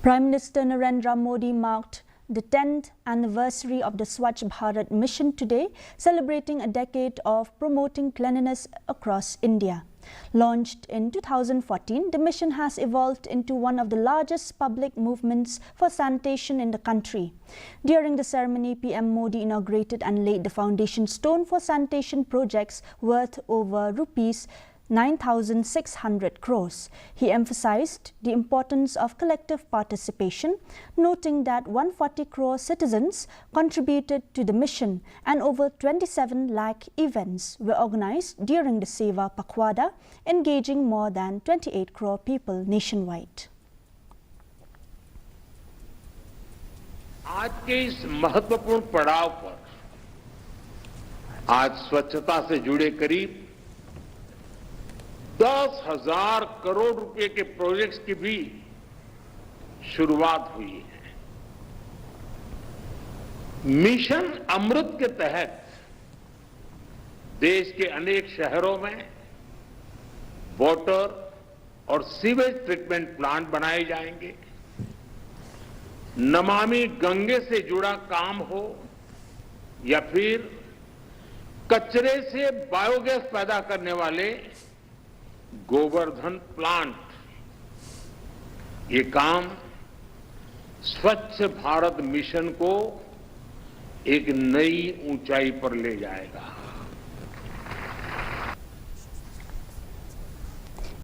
Prime Minister Narendra Modi marked the 10th anniversary of the Swachh Bharat mission today, celebrating a decade of promoting cleanliness across India. Launched in 2014, the mission has evolved into one of the largest public movements for sanitation in the country. During the ceremony, PM Modi inaugurated and laid the foundation stone for sanitation projects worth over rupees 9,600 crores. He emphasized the importance of collective participation, noting that 140 crore citizens contributed to the mission and over 27 lakh events were organized during the Seva Pakhwada, engaging more than 28 crore people nationwide. आज के इस महत्वपूर्ण पड़ाव पर आज स्वच्छता से जुड़े करीब 10,000 करोड़ रुपए के प्रोजेक्ट्स की भी शुरुआत हुई है। मिशन अमृत के तहत देश के अनेक शहरों में वाटर और सीवेज ट्रीटमेंट प्लांट बनाए जाएंगे। नमामि गंगे से जुड़ा काम हो या फिर कचरे से बायोगैस पैदा करने वाले गोवर्धन प्लांट, ये काम स्वच्छ भारत मिशन को एक नई ऊंचाई पर ले जाएगा।